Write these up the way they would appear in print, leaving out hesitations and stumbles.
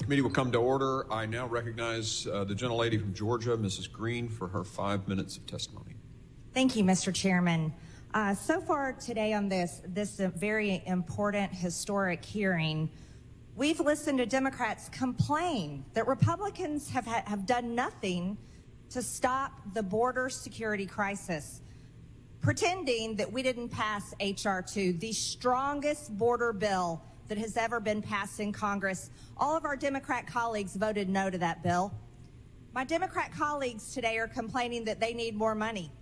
committee will come to order. I now recognize the gentlelady from Georgia, Mrs. Green, for her 5 minutes of testimony. Thank you, Mr. Chairman. So far today on this very important historic hearing, we've listened to Democrats complain that Republicans have done nothing to stop the border security crisis, pretending that we didn't pass H.R. 2, the strongest border bill that has ever been passed in Congress. All of our Democrat colleagues voted no to that bill. My Democrat colleagues today are complaining that they need more money.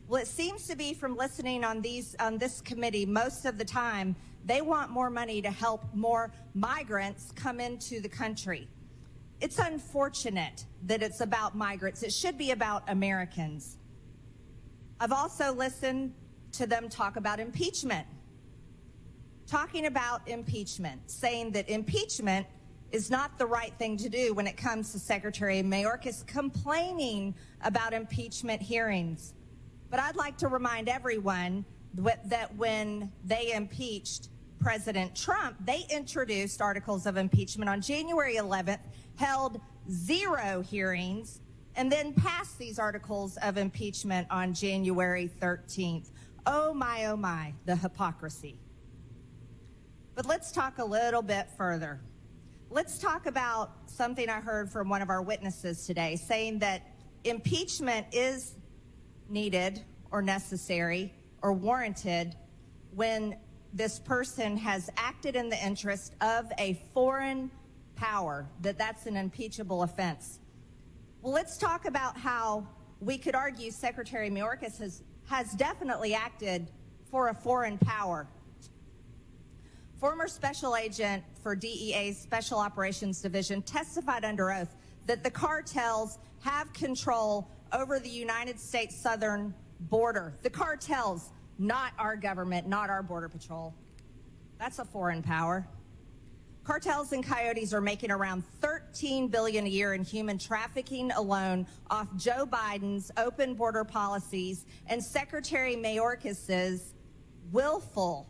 Well, it seems to be from listening on this committee most of the time, they want more money to help more migrants come into the country. It's unfortunate that it's about migrants. It should be about Americans. I've also listened to them talk about impeachment. Talking about impeachment, saying that impeachment is not the right thing to do when it comes to Secretary Mayorkas complaining about impeachment hearings. But I'd like to remind everyone that when they impeached President Trump, they introduced articles of impeachment on January 11th, held 0 hearings, and then passed these articles of impeachment on January 13th. Oh my, the hypocrisy. But let's talk a little bit further. Let's talk about something I heard from one of our witnesses today, saying that impeachment is needed or necessary or warranted when this person has acted in the interest of a foreign power, that's an impeachable offense. Well, let's talk about how we could argue Secretary Mayorkas has definitely acted for a foreign power. Former Special Agent for DEA's Special Operations Division testified under oath that the cartels have control over the United States southern border. The cartels, not our government, not our Border Patrol. That's a foreign power. Cartels and coyotes are making around $13 billion a year in human trafficking alone off Joe Biden's open border policies and Secretary Mayorkas's willful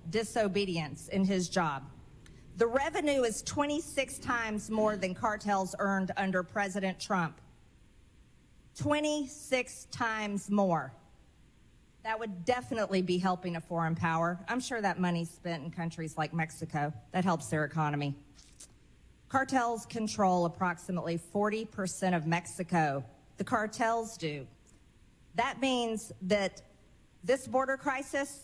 disobedience in his job. The revenue is 26 times more than cartels earned under President Trump. 26 times more. That would definitely be helping a foreign power. I'm sure that money's spent in countries like Mexico. That helps their economy. Cartels control approximately 40% of Mexico. The cartels do. That means that this border crisis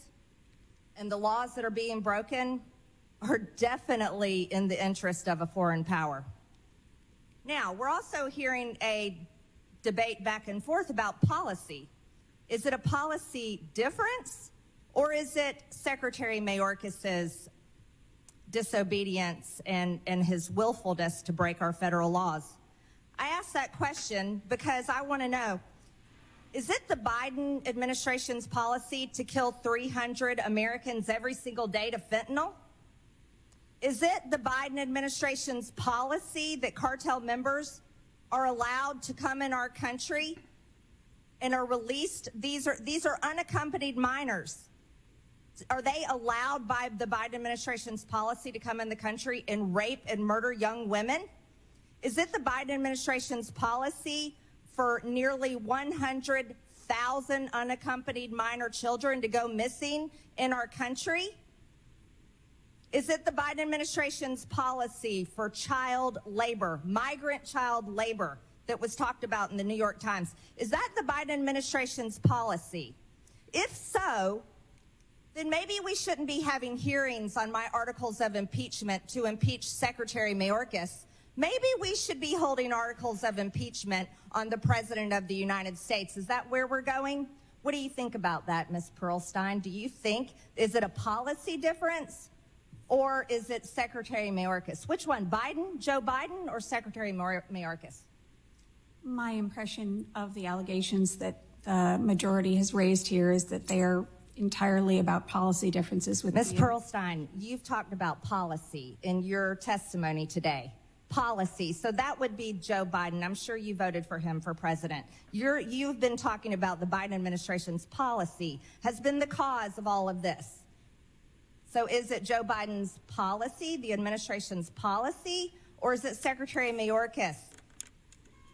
and the laws that are being broken are definitely in the interest of a foreign power. Now, we're also hearing a debate back and forth about policy. Is it a policy difference, or is it Secretary Mayorkas's disobedience and his willfulness to break our federal laws? I ask that question because I want to know, is it the Biden administration's policy to kill 300 Americans every single day to fentanyl? Is it the Biden administration's policy that cartel members are allowed to come in our country and are released? These are unaccompanied minors. Are they allowed by the Biden administration's policy to come in the country and rape and murder young women? Is it the Biden administration's policy for nearly 100,000 unaccompanied minor children to go missing in our country? Is it the Biden administration's policy for child labor, migrant child labor, that was talked about in the New York Times? Is that the Biden administration's policy? If so, then maybe we shouldn't be having hearings on my articles of impeachment to impeach Secretary Mayorkas. Maybe we should be holding articles of impeachment on the President of the United States. Is that where we're going? What do you think about that, Ms. Pearlstein? Do you think, is it a policy difference, or is it Secretary Mayorkas? Which one, Biden, Joe Biden, or Secretary Mayorkas? My impression of the allegations that the majority has raised here is that they are entirely about policy differences with Ms. Pearlstein, you've talked about policy in your testimony today. Policy. So that would be Joe Biden. I'm sure you voted for him for president. You've been talking about the Biden administration's policy has been the cause of all of this. So is it Joe Biden's policy, the administration's policy, or is it Secretary Mayorkas?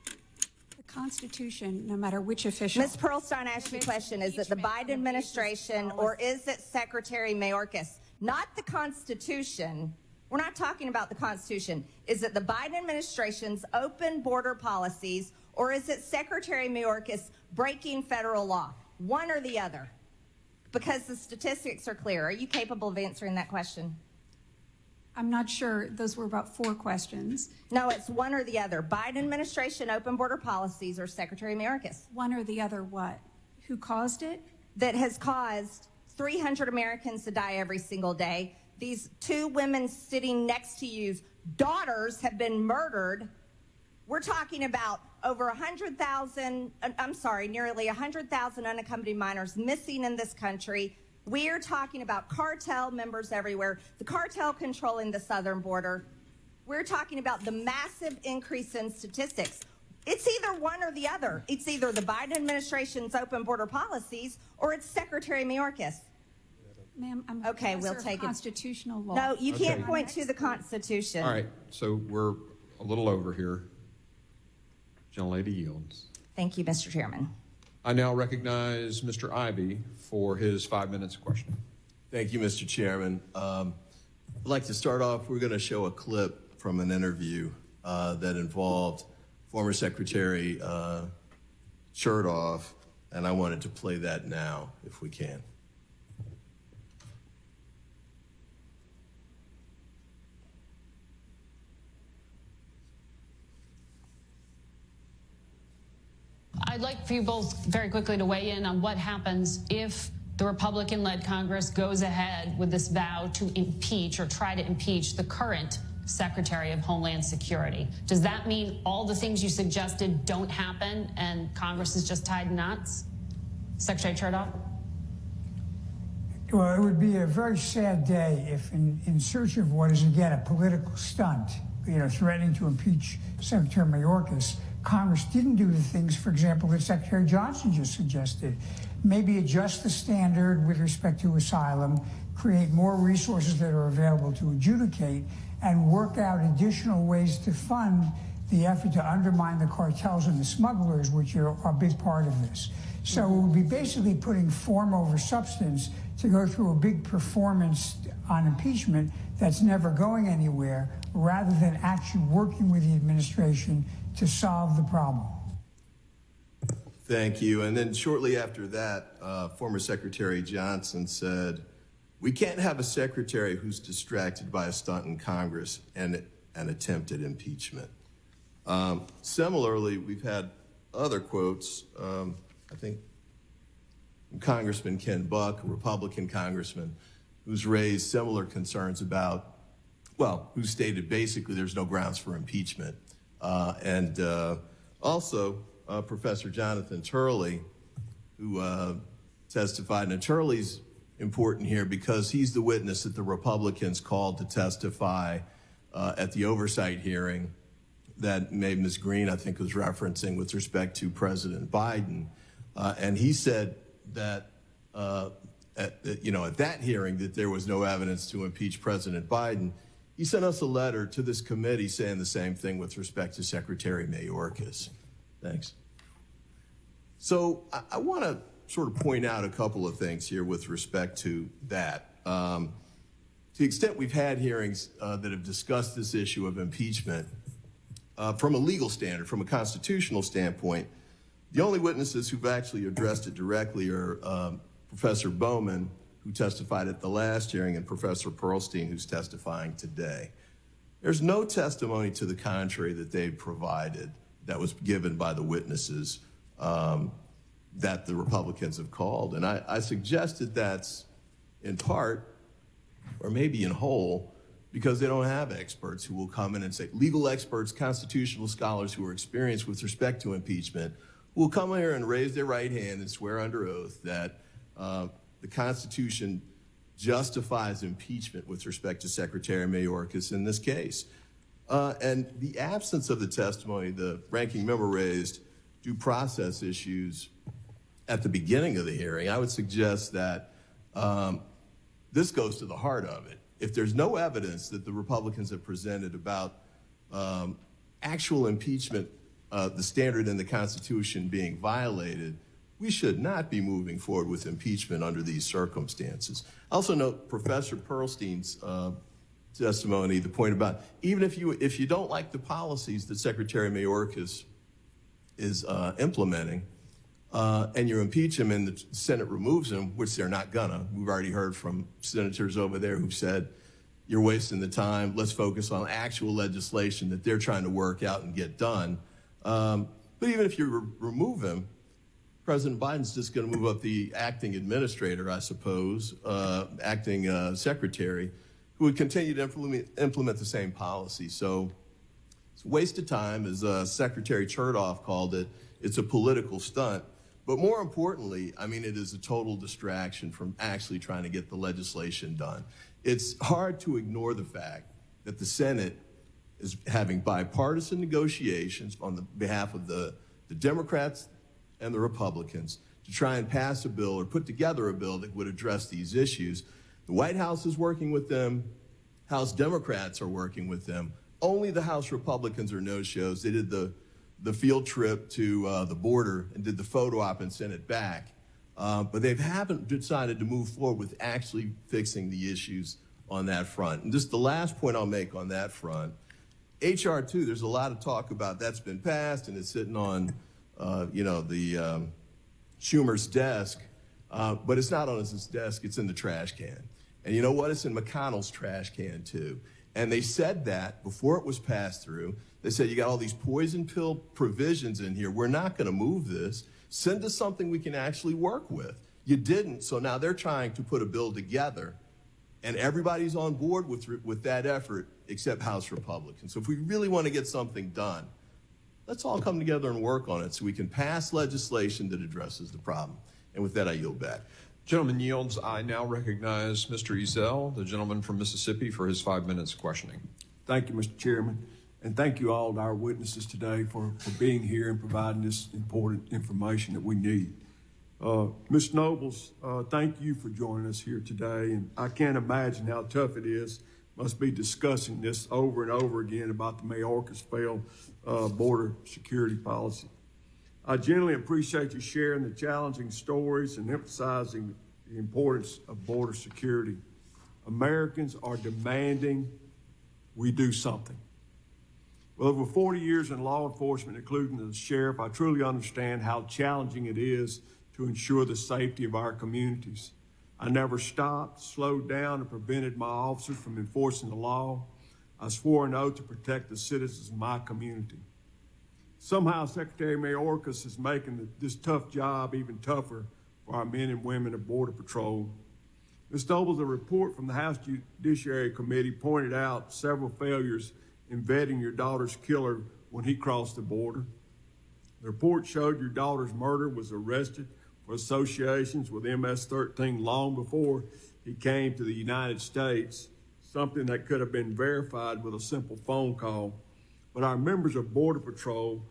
The Constitution, no matter which official. Ms. Pearlstein asked you a question. Is it the Biden administration or is it Secretary Mayorkas? Not the Constitution. We're not talking about the Constitution. Is it the Biden administration's open border policies or is it Secretary Mayorkas breaking federal law? One or the other. Because the statistics are clear. Are you capable of answering that question? I'm not sure. Those were about 4 questions. No, it's one or the other. Biden administration open border policies or Secretary Mayorkas. One or the other what? Who caused it? That has caused 300 Americans to die every single day. These 2 women sitting next to you's daughters have been murdered. We're talking about over 100,000, nearly 100,000 unaccompanied minors missing in this country. We're talking about cartel members everywhere, the cartel controlling the southern border. We're talking about the massive increase in statistics. It's either one or the other. It's either the Biden administration's open border policies or it's Secretary Mayorkas. Ma'am, I'm Okay, we'll professor of take it. constitutional law. No, you can't Okay. point to the Constitution. All right, so we're a little over here. Gentlelady yields. Thank you, Mr. Chairman. I now recognize Mr. Ivey for his 5 minutes of questioning. Thank you, Mr. Chairman. I'd like to start off, we're going to show a clip from an interview that involved former Secretary Chertoff, and I wanted to play that now, if we can. I'd like for you both very quickly to weigh in on what happens if the Republican-led Congress goes ahead with this vow to impeach or try to impeach the current Secretary of Homeland Security. Does that mean all the things you suggested don't happen and Congress is just tied knots? Secretary Chertoff? Well, it would be a very sad day if in search of what is, again, a political stunt, threatening to impeach Secretary Mayorkas, Congress didn't do the things, for example, that Secretary Johnson just suggested. Maybe adjust the standard with respect to asylum, create more resources that are available to adjudicate, and work out additional ways to fund the effort to undermine the cartels and the smugglers, which are a big part of this. So it would be basically putting form over substance to go through a big performance on impeachment that's never going anywhere, rather than actually working with the administration to solve the problem. Thank you. And then shortly after that, former Secretary Johnson said, "We can't have a secretary who's distracted by a stunt in Congress and an attempted impeachment." Similarly, we've had other quotes, I think from Congressman Ken Buck, a Republican congressman, who's raised similar concerns about, who stated basically there's no grounds for impeachment. Also, Professor Jonathan Turley, who testified, and Turley's important here because he's the witness that the Republicans called to testify at the oversight hearing that maybe Ms. Green, I think, was referencing with respect to President Biden. And he said that, at that hearing that there was no evidence to impeach President Biden. He sent us a letter to this committee saying the same thing with respect to Secretary Mayorkas. Thanks. So I want to sort of point out a couple of things here with respect to that. To the extent we've had hearings that have discussed this issue of impeachment, from a legal standard, from a constitutional standpoint, the only witnesses who've actually addressed it directly are Professor Bowman, who testified at the last hearing, and Professor Pearlstein, who's testifying today. There's no testimony to the contrary that they provided that was given by the witnesses that the Republicans have called. And I suggested that's in part, or maybe in whole, because they don't have experts who will come in and say, legal experts, constitutional scholars who are experienced with respect to impeachment, who will come here and raise their right hand and swear under oath that the Constitution justifies impeachment with respect to Secretary Mayorkas in this case. And the absence of the testimony, the ranking member raised due process issues at the beginning of the hearing. I would suggest that this goes to the heart of it. If there's no evidence that the Republicans have presented about actual impeachment, the standard in the Constitution being violated, we should not be moving forward with impeachment under these circumstances. I also note Professor Pearlstein's testimony, the point about even if you don't like the policies that Secretary Mayorkas is implementing, and you impeach him and the Senate removes him, which they're not gonna. We've already heard from senators over there who've said, you're wasting the time, let's focus on actual legislation that they're trying to work out and get done. But even if you remove him, President Biden's just gonna move up the acting administrator, I suppose, acting secretary, who would continue to implement the same policy. So it's a waste of time, as Secretary Chertoff called it. It's a political stunt. But more importantly, I mean, it is a total distraction from actually trying to get the legislation done. It's hard to ignore the fact that the Senate is having bipartisan negotiations on the behalf of the Democrats and the Republicans to try and pass a bill or put together a bill that would address these issues. The White House is working with them. House Democrats are working with them. Only the House Republicans are no-shows. They did the field trip to the border and did the photo op and sent it back. But they haven't decided to move forward with actually fixing the issues on that front. And just the last point I'll make on that front, H.R. 2, there's a lot of talk about that's been passed and it's sitting on, the Schumer's desk, but it's not on his desk, it's in the trash can. And you know what? It's in McConnell's trash can too. And they said that before it was passed through. They said, you got all these poison pill provisions in here. We're not going to move this. Send us something we can actually work with. You didn't, so now they're trying to put a bill together, and everybody's on board with that effort except House Republicans. So if we really want to get something done, let's all come together and work on it so we can pass legislation that addresses the problem. And with that, I yield back. Gentleman yields. I now recognize Mr. Ezell, the gentleman from Mississippi, for his 5 minutes questioning. Thank you, Mr. Chairman. And thank you all to our witnesses today for being here and providing this important information that we need. Ms. Nobles, thank you for joining us here today. And I can't imagine how tough it is, must be discussing this over and over again about the Mayorkas failed border security policy. I genuinely appreciate you sharing the challenging stories and emphasizing the importance of border security. Americans are demanding we do something. With over 40 years in law enforcement, including as sheriff, I truly understand how challenging it is to ensure the safety of our communities. I never stopped, slowed down, and prevented my officers from enforcing the law. I swore an oath to protect the citizens of my community. Somehow, Secretary Mayorkas is making this tough job even tougher for our men and women of Border Patrol. Ms. Nobles, a report from the House Judiciary Committee pointed out several failures in vetting your daughter's killer when he crossed the border. The report showed your daughter's murderer was arrested for associations with MS-13 long before he came to the United States, something that could have been verified with a simple phone call. But our members of Border Patrol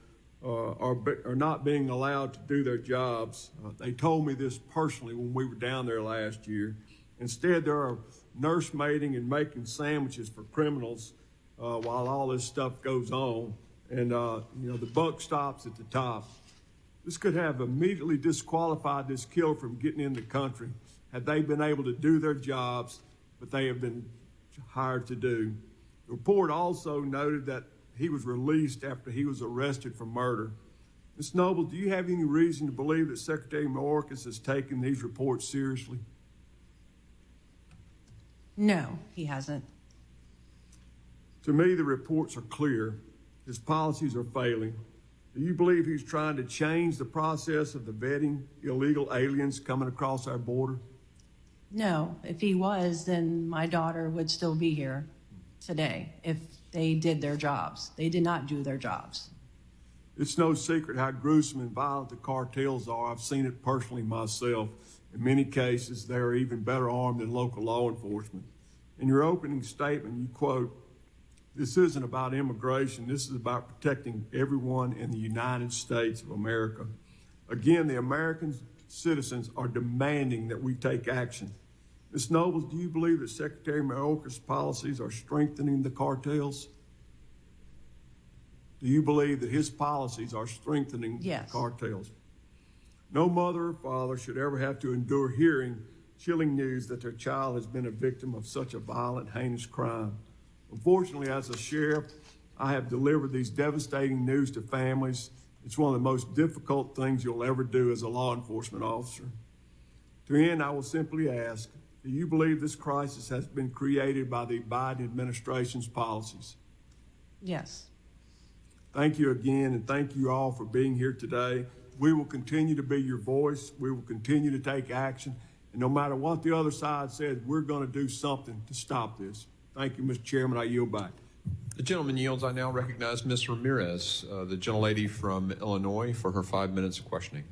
are not being allowed to do their jobs. They told me this personally when we were down there last year. Instead, they are nursemaiding and making sandwiches for criminals while all this stuff goes on. And, the buck stops at the top. This could have immediately disqualified this killer from getting in the country had they been able to do their jobs, but they have been hired to do. The report also noted that he was released after he was arrested for murder. Ms. Noble, do you have any reason to believe that Secretary Mayorkas has taken these reports seriously? No, he hasn't. To me, the reports are clear. His policies are failing. Do you believe he's trying to change the process of the vetting illegal aliens coming across our border? No, if he was, then my daughter would still be here today if they did their jobs. They did not do their jobs. It's no secret how gruesome and violent the cartels are. I've seen it personally myself. In many cases, they are even better armed than local law enforcement. In your opening statement, you quote, "This isn't about immigration. This is about protecting everyone in the United States of America." Again, the American citizens are demanding that we take action. Ms. Nobles, do you believe that Secretary Mayorkas' policies are strengthening the cartels? Do you believe that his policies are strengthening Yes. the cartels? No mother or father should ever have to endure hearing chilling news that their child has been a victim of such a violent, heinous crime. Unfortunately, as a sheriff, I have delivered these devastating news to families. It's one of the most difficult things you'll ever do as a law enforcement officer. To end, I will simply ask, do you believe this crisis has been created by the Biden administration's policies? Yes. Thank you again, and thank you all for being here today. We will continue to be your voice. We will continue to take action. And no matter what the other side says, we're going to do something to stop this. Thank you, Mr. Chairman. I yield back. The gentleman yields. I now recognize Ms. Ramirez, the gentlelady from Illinois, for her 5 minutes of questioning.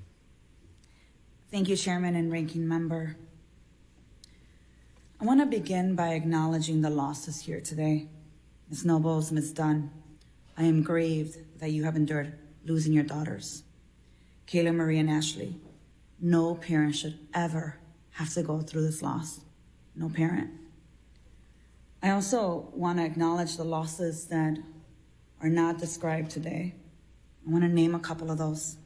Thank you, Chairman and Ranking Member. I want to begin by acknowledging the losses here today. Ms. Nobles, Ms. Dunn, I am grieved that you have endured losing your daughters. Kayla, Marie, and Ashley, no parent should ever have to go through this loss. No parent. I also want to acknowledge the losses that are not described today. I want to name a couple of those.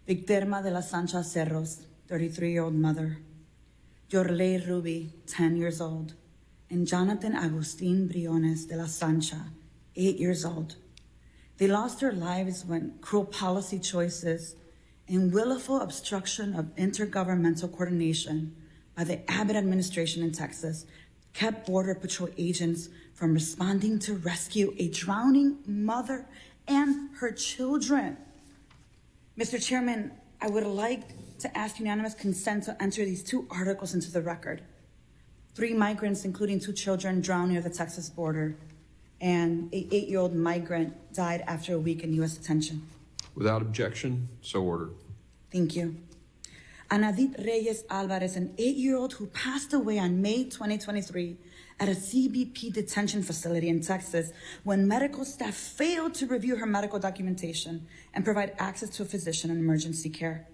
Victorma de la Sancha Cerros, 33-year-old mother. Yorley Ruby, 10 years old. And Jonathan Agustin Briones de la Sancha, 8 years old. They lost their lives when cruel policy choices and willful obstruction of intergovernmental coordination by the Abbott administration in Texas kept Border Patrol agents from responding to rescue a drowning mother and her children. Mr. Chairman, I would like to ask unanimous consent to enter these 2 articles into the record. 3 migrants, including 2 children, drowned near the Texas border, and an 8-year-old migrant died after a week in U.S. detention. Without objection, so ordered. Thank you. Anadit Reyes Alvarez, an 8-year-old who passed away on May 2023 at a CBP detention facility in Texas when medical staff failed to review her medical documentation and provide access to a physician in emergency care.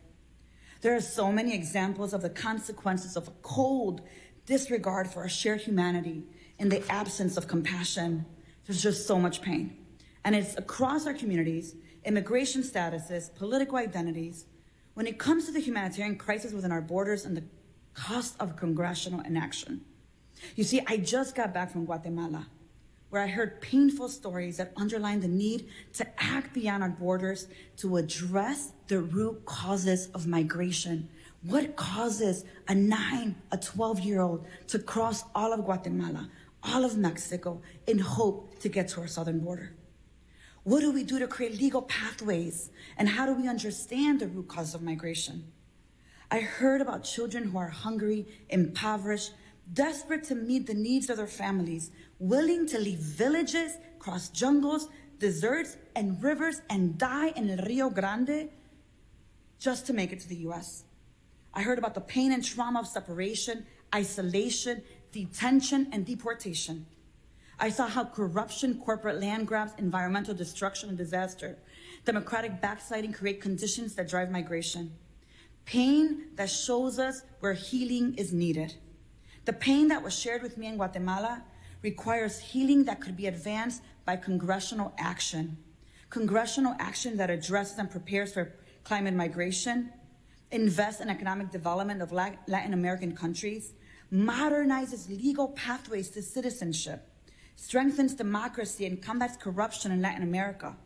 There are so many examples of the consequences of a cold disregard for our shared humanity in the absence of compassion. There's just so much pain. And it's across our communities, immigration statuses, political identities, when it comes to the humanitarian crisis within our borders and the cost of congressional inaction. You see, I just got back from Guatemala, where I heard painful stories that underline the need to act beyond our borders to address the root causes of migration. What causes a 9, a 12-year-old to cross all of Guatemala, all of Mexico, in hope to get to our southern border? What do we do to create legal pathways? And how do we understand the root cause of migration? I heard about children who are hungry, impoverished, desperate to meet the needs of their families, willing to leave villages, cross jungles, deserts, and rivers, and die in El Rio Grande just to make it to the U.S. I heard about the pain and trauma of separation, isolation, detention, and deportation. I saw how corruption, corporate land grabs, environmental destruction and disaster, democratic backsliding create conditions that drive migration. Pain that shows us where healing is needed. The pain that was shared with me in Guatemala requires healing that could be advanced by congressional action. Congressional action that addresses and prepares for climate migration, invests in economic development of Latin American countries, modernizes legal pathways to citizenship, strengthens democracy, and combats corruption in Latin America.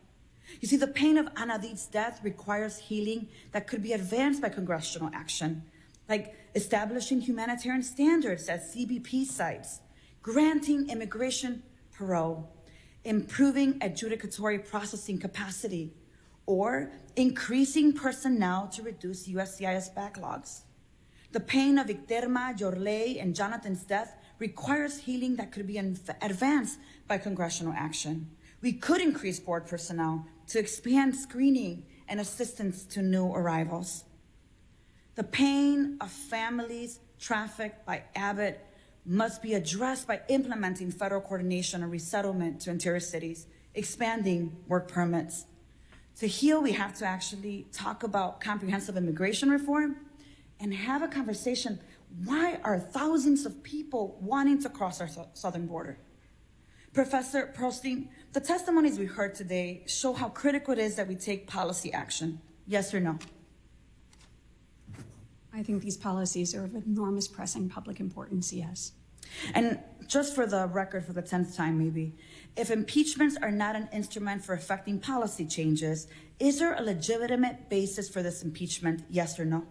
You see, the pain of Anadit's death requires healing that could be advanced by congressional action, like establishing humanitarian standards at CBP sites, granting immigration parole, improving adjudicatory processing capacity, or increasing personnel to reduce USCIS backlogs. The pain of Victorma, Yorley, and Jonathan's death requires healing that could be advanced by congressional action. We could increase board personnel to expand screening and assistance to new arrivals. The pain of families trafficked by Abbott must be addressed by implementing federal coordination and resettlement to interior cities, expanding work permits. To heal, we have to actually talk about comprehensive immigration reform and have a conversation why are thousands of people wanting to cross our southern border? Professor Pearlstein, the testimonies we heard today show how critical it is that we take policy action. Yes or no? I think these policies are of enormous pressing public importance, yes. And just for the record, for the 10th time maybe, if impeachments are not an instrument for affecting policy changes, is there a legitimate basis for this impeachment, yes or no?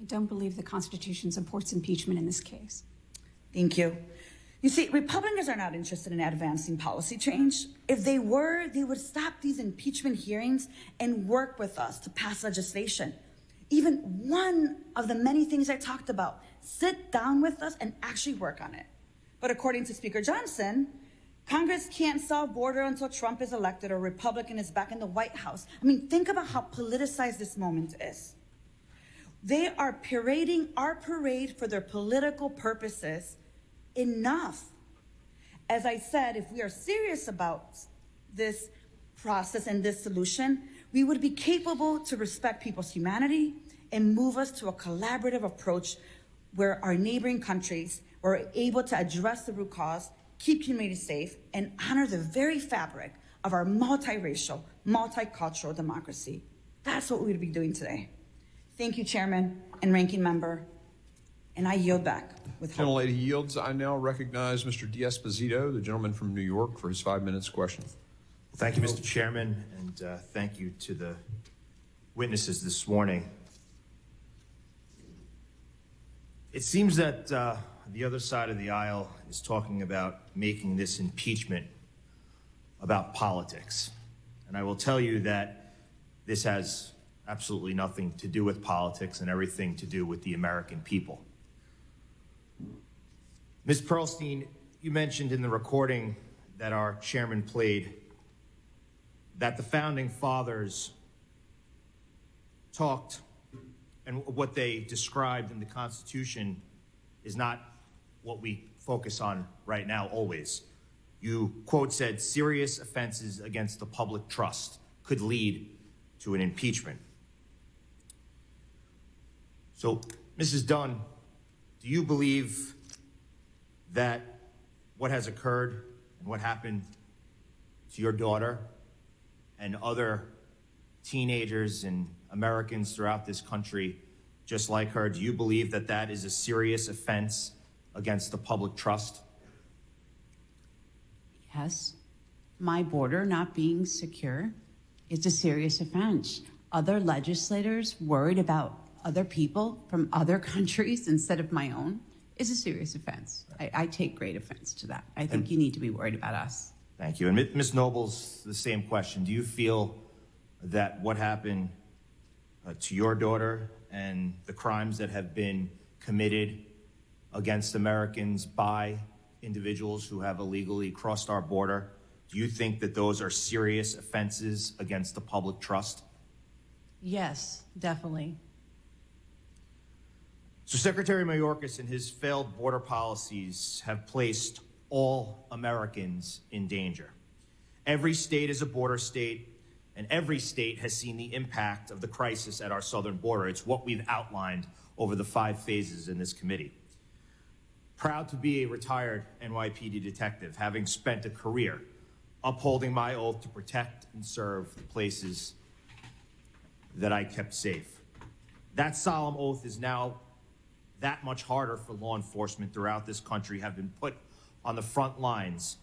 I don't believe the Constitution supports impeachment in this case. Thank you. You see, Republicans are not interested in advancing policy change. If they were, they would stop these impeachment hearings and work with us to pass legislation. Even one of the many things I talked about, sit down with us and actually work on it. But according to Speaker Johnson, Congress can't solve border until Trump is elected or Republican is back in the White House. I mean, think about how politicized this moment is. They are parading our parade for their political purposes. Enough. As I said, if we are serious about this process and this solution, we would be capable to respect people's humanity and move us to a collaborative approach where our neighboring countries were able to address the root cause, keep communities safe, and honor the very fabric of our multiracial, multicultural democracy. That's what we would be doing today. Thank you, Chairman and Ranking Member, and I yield back with hope. Gentlelady yields. I now recognize Mr. D'Esposito, the gentleman from New York, for his 5 minutes question. Thank you, Mr. Chairman, and thank you to the witnesses this morning. It seems that the other side of the aisle is talking about making this impeachment about politics. And I will tell you that this has absolutely nothing to do with politics and everything to do with the American people. Ms. Pearlstein, you mentioned in the recording that our chairman played that the founding fathers talked and what they described in the Constitution is not what we focus on right now always. You, quote, said serious offenses against the public trust could lead to an impeachment. So, Mrs. Dunn, do you believe that what has occurred and what happened to your daughter and other teenagers and Americans throughout this country just like her, do you believe that that is a serious offense against the public trust? Yes, my border not being secure is a serious offense. Other legislators worried about other people from other countries instead of my own is a serious offense. I take great offense to that. I think you need to be worried about us. Thank you. And Ms. Nobles, the same question. Do you feel that what happened to your daughter and the crimes that have been committed against Americans by individuals who have illegally crossed our border, do you think that those are serious offenses against the public trust? Yes, definitely. So Secretary Mayorkas and his failed border policies have placed all Americans in danger. Every state is a border state, and every state has seen the impact of the crisis at our southern border. It's what we've outlined over the 5 phases in this committee. Proud to be a retired NYPD detective, having spent a career upholding my oath to protect and serve the places that I kept safe. That solemn oath is now that much harder for law enforcement throughout this country, have been put on the front lines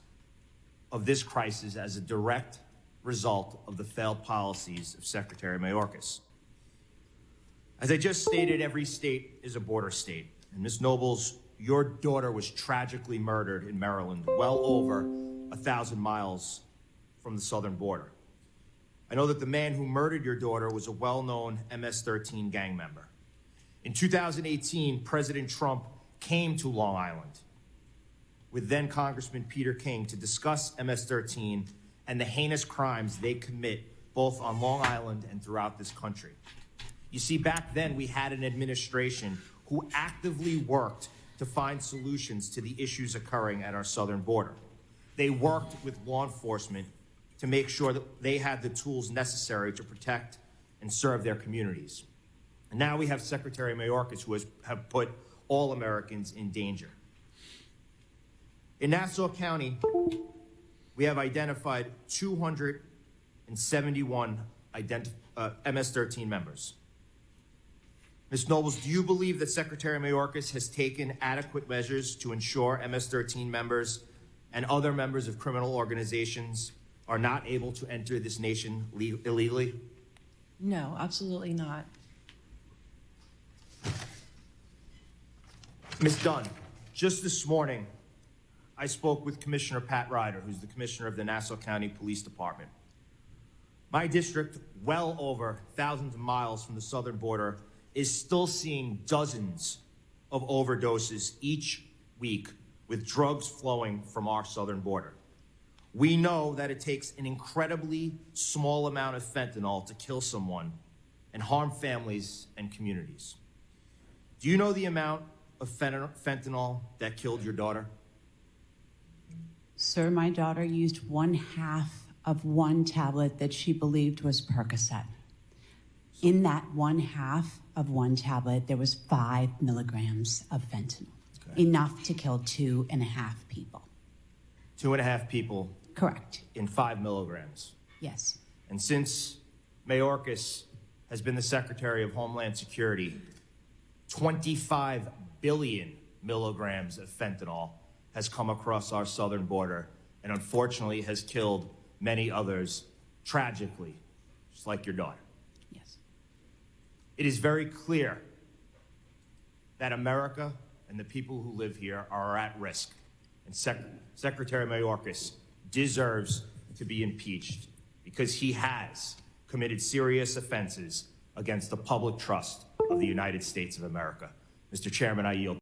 of this crisis as a direct result of the failed policies of Secretary Mayorkas. As I just stated, every state is a border state. And Ms. Nobles, your daughter was tragically murdered in Maryland, well over 1,000 miles from the southern border. I know that the man who murdered your daughter was a well-known MS-13 gang member. In 2018, President Trump came to Long Island with then Congressman Peter King to discuss MS-13 and the heinous crimes they commit both on Long Island and throughout this country. You see, back then we had an administration who actively worked to find solutions to the issues occurring at our southern border. They worked with law enforcement to make sure that they had the tools necessary to protect and serve their communities. And now we have Secretary Mayorkas, who have put all Americans in danger. In Nassau County, we have identified 271 MS-13 members. Ms. Nobles, do you believe that Secretary Mayorkas has taken adequate measures to ensure MS-13 members and other members of criminal organizations are not able to enter this nation illegally? No, absolutely not. Ms. Dunn, just this morning, I spoke with Commissioner Pat Ryder, who's the commissioner of the Nassau County Police Department. My district, well over thousands of miles from the southern border, is still seeing dozens of overdoses each week with drugs flowing from our southern border. We know that it takes an incredibly small amount of fentanyl to kill someone and harm families and communities. Do you know the amount of fentanyl that killed your daughter? Sir, my daughter used 1/2 of one tablet that she believed was Percocet. In that 1/2 of one tablet, there was 5 milligrams of fentanyl, enough to kill 2.5 people. 2.5 people. Correct. In 5 milligrams. Yes. And since Mayorkas has been the Secretary of Homeland Security, 25 billion milligrams of fentanyl has come across our southern border and unfortunately has killed many others tragically, just like your daughter. Yes. It is very clear that America and the people who live here are at risk, and Secretary Mayorkas deserves to be impeached because he has committed serious offenses against the public trust of the United States of America. Mr. Chairman, I yield.